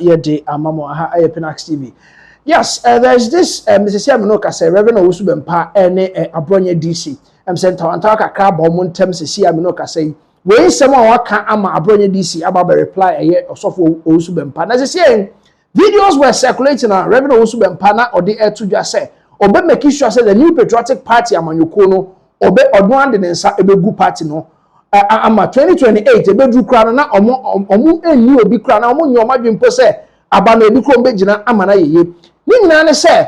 Yeah, the amamo Penax TV. Yes, there's this Mrs. Yaminoka say Rev Owusu Bempah ene Abronye DC. Sent Antaka crab or Montem Mrs. Yaminoka say we someone waka ama Abronye DC about reply a year or so for Owusu Bempah. As I say, videos were circulating on Rev Owusu Bempah or the air to just say obe make sure say the new patriotic party amanyukono obe odwan de nsa ebegu party no ama 2028 ebedru kra na omo eni obi kra na omo nyoma dwempo se aba na ebi kro mbegina ama na yeye ni nyina ne se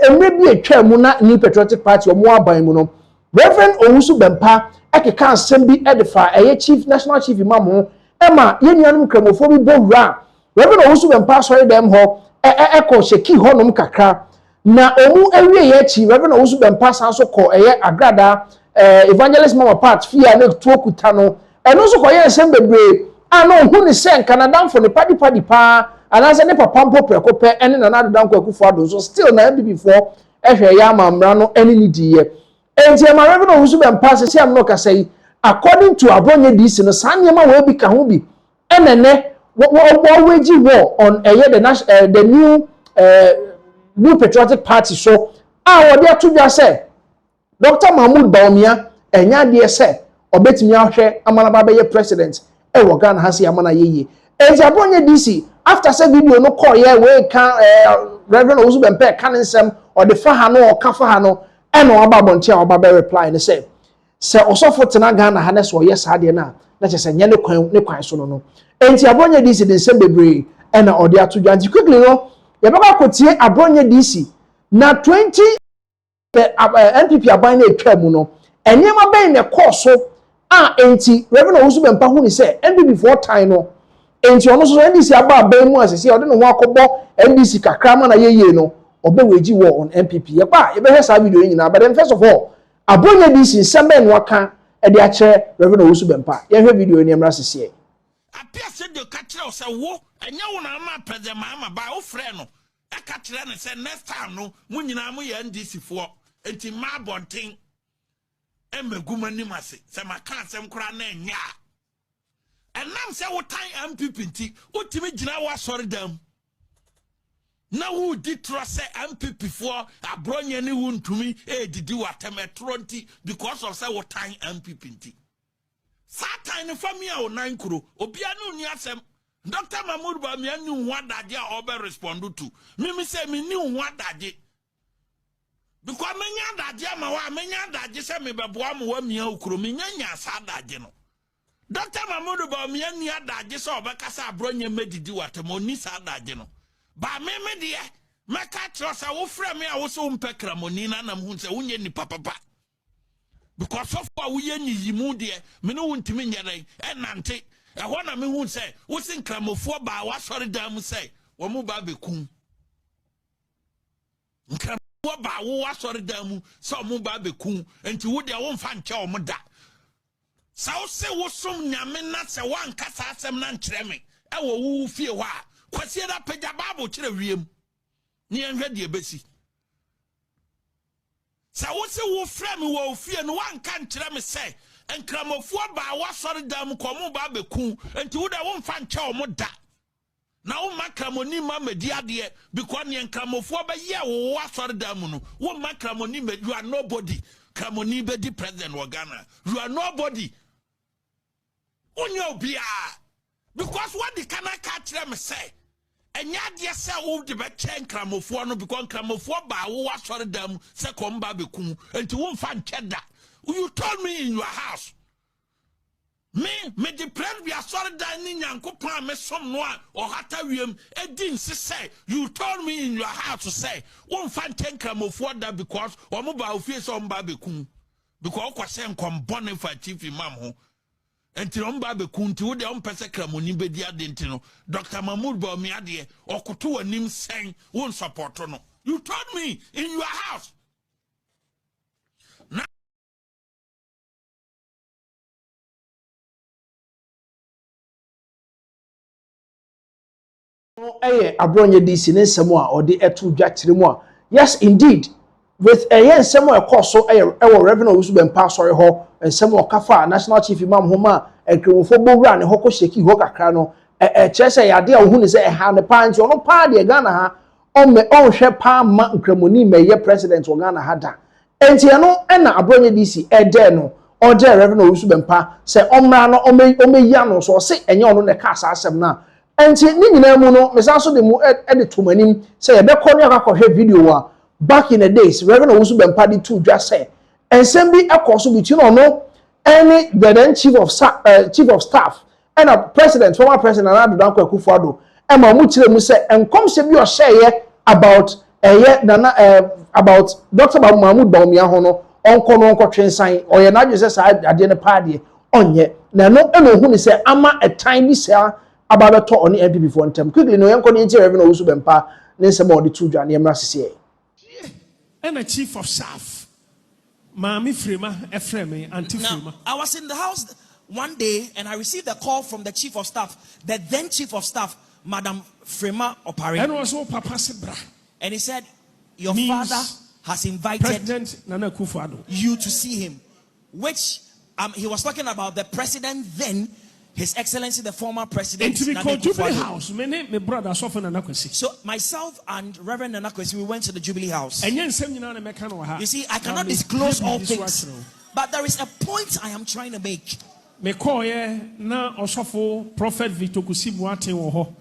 emre bi atwa mu na new patriotic party omo aban mu no Reverend Owusu Bempah ekeka asem bi edifa chief national chief imam ho ema yenuanum kramofo bi bowura Reverend Owusu Bempah sorry dem ho eko sheki honom kakra na omu ewie ye chi Reverend Owusu Bempah san so ko agrada evangelist mama part fia na to kuta no eno so ko ye nsem bebre ana hu ni se Canada for ne padi pa ana se ne papa mpo preko pe ene na na dodan kwaku ado so still na NPP for ehwe ya amamra no ene ni diye enti ma Reverend Owusu Bempah se am no ka say according to Abronye DC no san yema we bi ka ho bi enene we ji war on the new patriotic party so what they to just say Dr. Mahmoud Bawumia enya de say obetimi ahwe amana ba be president e wo Ghana hase amana yeye enti Abronye DC after say video no call here we can Reverend Owusu Bempah kan nsem or the fa ha no or ka fa ha no e no aba bontia oba be reply ne say osofo tena Ghana ha ne so yes ha de na chese nye ne kwan so no enti Abronye DC de nsem bebre e na ode atojo anti quickly no ye baba kotie Abronye DC na 20 NPP aban na etwa mu no enyema ben ne course enti Reverend Owusu Bempah hu ni say NPP for time no enti ono so NDC aba ben mu asese ode no ho akobo NDC kakra ma na yeye no obeweji war on NPP ye ba ye be hesa video nyina but then first of all Abronye DC semen waka e de a kire Reverend Owusu Bempah ye hwe video ni emra sese apia se de ka kire o se wo enya wo na ma president ma ba wo frɛ no aka kire ne se next time no mu nyina mu ye NDC for enti ma bonten emegumani mase se maka asem kura na enya enam se wo tan MPP nti utimi gina wa sori dam na wo di trust MPP for Abronye ni wuntumi didi watem etronti because of say wo tan MPP nti satan ni famia o nan kuro obia no ni asem Dr. Mahmoud Bawumia ni wadaje a obe respond to me say me ni wadaje because menya daje ma wa menya daje se me beboa mo wa mia ukuro menya nya sa daje no Dr. Mahmoud Bawumia ni daje se obekasa Abronye medidi watem oni sa daje no ba me de meka trust wo frɛ me a wo so mpekra moni na nam hu se wonye ni papa because of what we yimu de me no wontimi nyere enante ehɔ na me hu se wo sin kramofo ba wa sɔre dam se wo mu ba bekum nkramofo ba wo wa sɔre dam se wo mu ba bekum enti wo de wo mfa nkyɛ wo mu da sa wo se wo som nyame na se wa nkasa asɛm na nkyerɛ me e wo wu fie hɔ a kwasi da pagya bible kyerɛ wiem ni enhwɛ de ebesi sa wo se wo frɛ me wo fie no wa nka nkyerɛ me se enkramofo ba wa sɔre dam komo ba beku enti wo da wo mfa nkyɛ wo mo da na wo makramoni ma medi ade because ne enkramofo ba ye wo wa sɔre dam no wo makramoni me you are nobody kramoni be di president wa Ghana you are nobody onyo bia because what the kana ka kyerɛ me say enya de se wo de be chen kramofo no because kramofo ba wo wa sɔre dam se kom ba beku enti wo mfa nkyɛ da. You told me in your house. Me the plan be a solid dining and coupon me some noir or hatarium. It didn't say. You told me in your house to say, won't find 10 gram of water because or mobile face on Babicum. Because I say, come bonnet for chief imam. Until on Babicum to the unpersecram on Nibedia Dentino, Dr. Mahmoud Bawumia or Kutu and him saying, won't support no. You told me in your house. Abronye DC ne nsemo a ode etu dwatire mu a yes indeed with nsemo ekọ so ewo Reverend Owusu Bempah sorry ho nsemo okafa national chief imam ho ma ekremofo bowura ne ho ko sheki ho kakra no kyerɛ sɛ yɛade a wohu ne sɛ ɛha ne paa nti ɔno paa deɛ Ghana ha ɔnhwɛ paa ma nkramoni mɛyɛ president wɔ Ghana ha da enti ɛno ɛna Abronye DC ɛdɛ no ɔdɛ Rev Owusu Bempah sɛ ɔmmra no ɔmɛyia no so ɔse ɛnyɛ ɔno ne ka saa asɛm na enti ne nyinaa mu no mesan so de mu ɛde to manim sɛ yɛbɛkɔ ne akɔhwɛ video a back in the days Rev Owusu Bempah de to dwa sɛ ensɛm bi ɛkɔ so between ɔno any the then chief of staff and a president former president Nana Dankwa Akufo-Addo ema mu kire mu se enkom se bi o hyeye about about Dr. Mahmoud Bawumia ho no onko no onko twensan oye na adwe se sa ade ne paade onye na no eno hu ni se ama a time bi se ababeto oni NPP for ntem quickly no yenko ni nti Rev Owusu Bempah ne nsem odi tu dwa ne emra sese and a chief of staff Mami Frema, Efreme, Auntie Frema. Now, I was in the house one day and I received a call from the chief of staff, the then chief of staff, Madam Frema Opare. And also Papa Sebra. And he said, your father has invited President Nana Akufo-Addo you to see him. Which he was talking about the president then, His Excellency the former president. And to be called Jubilee House. My brother Sofan Anakwesi. So myself and Reverend Anakwesi, we went to the Jubilee House. And you see, I cannot disclose all things, but there is a point I am trying to make. Me call na osofo Prophet Victor Kusibuate wo ho.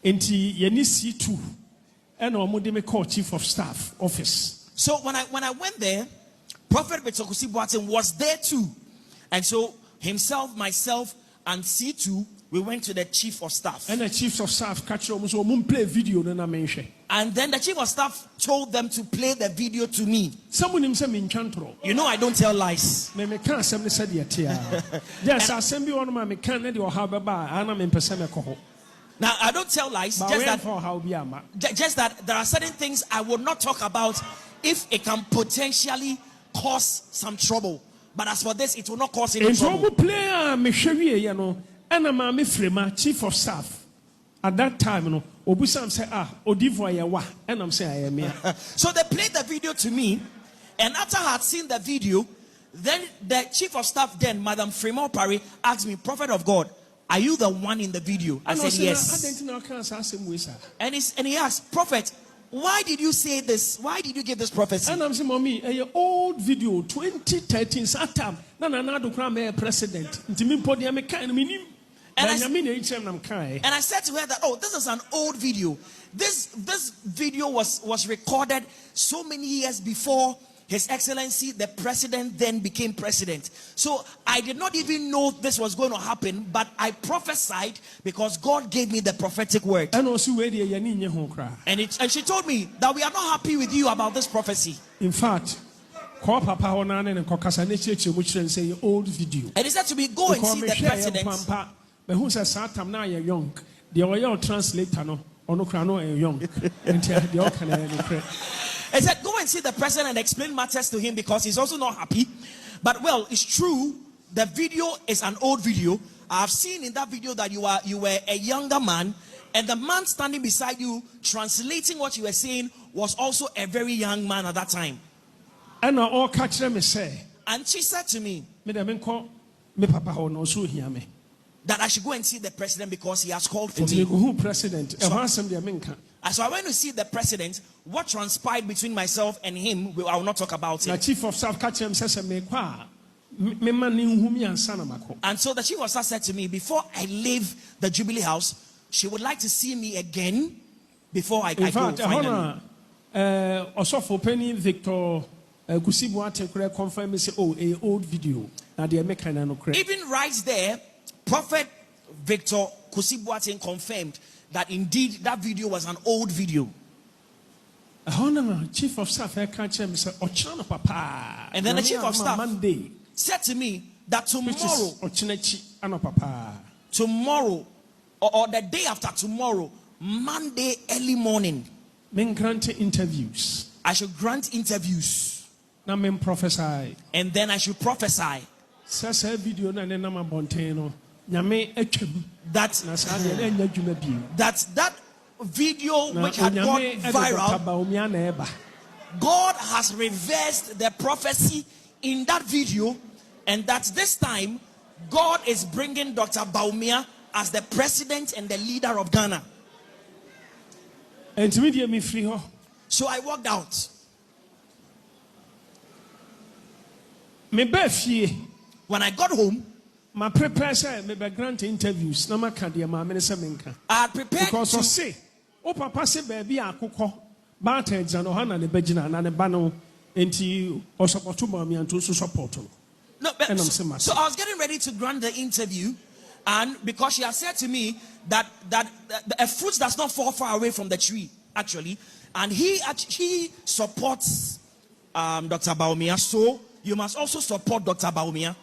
Enti ye ni C2 and omode me call Chief of Staff office. So when I went there, Prophet Victor Kusibuate was there too. And so himself, myself, and C2, we went to the chief of staff. And the chief of staff catch almost play video na mention. And then the chief of staff told them to play the video to me. Someone himself in chantro. You know I don't tell lies. Me can't say said yet. Yes, I send you one my can or how I'm in Pesame. Now I don't tell lies. Just that there are certain things I will not talk about if it can potentially cause some trouble. But as for this, it will not cause any trouble. Player, you know, and a mammy Frema, chief of staff. At that time, you know, Obusam say, Odivoya, and I'm saying, I am here. So they played the video to me, and after I had seen the video, then the chief of staff, then Madam Frema Opare, asked me, Prophet of God, are you the one in the video? I said, yes. And he asked, Prophet, why did you say this? Why did you give this prophecy? And I'm saying, Mommy, a old video, 2013, Satam, Nana president. And I said to her that, oh, this is an old video. This video was recorded so many years before His Excellency, the president, then became president. So I did not even know this was going to happen, but I prophesied because God gave me the prophetic word. And she told me that we are not happy with you about this prophecy. In fact, call Papa Onan and Kokasa say old video. And he said to me, go and see the president. But who says Satam now you're young? The oil translator no Onokrano young. I said, go and see the president and explain matters to him because he's also not happy. But well, it's true. The video is an old video. I've seen in that video that you were a younger man, and the man standing beside you translating what you were saying was also a very young man at that time. And all catch them say. And she said to me that I should go and see the president because he has called for me. Who president? So I went to see the president. What transpired between myself and him, I will not talk about it. Chief of staff catch him says, and so the chief of staff said to me, before I leave the Jubilee House, she would like to see me again before I go. Also for Penny Victor Kusibuate confirm say, oh, a old video. Even right there, Prophet Victor Kusibuate confirmed that indeed that video was an old video. Chief of staff and then the chief of staff said to me that tomorrow or the day after tomorrow, Monday early morning, interviews. I should grant interviews. Prophesy. And then I should prophesy. That video which had gone viral, God has reversed the prophecy in that video, and that this time God is bringing Dr. Bawumia as the president and the leader of Ghana. So I walked out. When I got home, my prepare say me grant interviews na maka de ma me se menka. I had prepared because I say o papa se baby akokọ ba ta exano ha na ne bagina na ne ba no enti o support ma me anto so support no. No, but so I was getting ready to grant the interview, and because she had said to me that a fruit does not fall far away from the tree, actually, and he supports Dr. Bawumia, so you must also support Dr. Bawumia.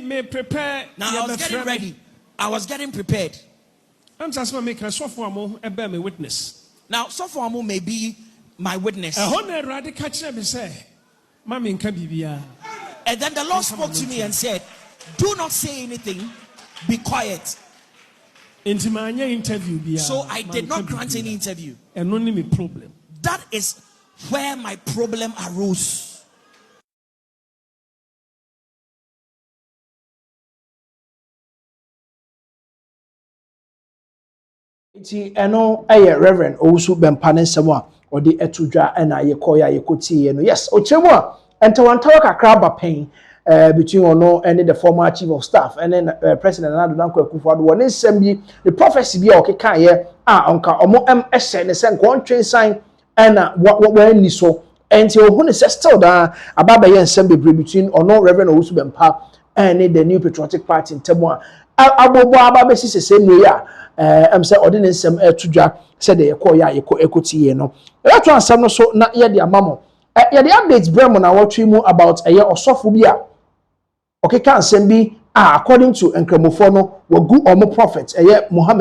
May prepare. Now I was getting ready. I was getting prepared. I'm just going to make a software bear me witness. Now software may be my witness. And then the Lord spoke to me and said, do not say anything, be quiet. So I did not grant any interview. And only me problem. That is where my problem arose. Iti eno Reverend Owusu Bempah nsɛm a ɔde etudwa na yɛkɔya yɛkɔtie no. Yes, ochemu a entawantawa kakra ba pen between ono and the former chief of staff and then President Nana Danko Akufo-Addo won nsɛm bi the prophecy bi a ɔkeka yɛ onka ɔmo ɛhyɛ ne sɛ nkɔn twen sign ɛna wɔani so enti ohun sɛ still da ababa yɛ nsɛm bebre between ono Reverend Owusu Bempah and the New Patriotic Party ntɛmu a abobo ababa si sese nwe ya say ordinance sem etudwa said the ekotie no that one sam no so na ye de amamo ye the updates bremo na watwi mu about eye osofo bi a okeka nsem bi according to enkramofo no wagu omo prophet eye Muhammad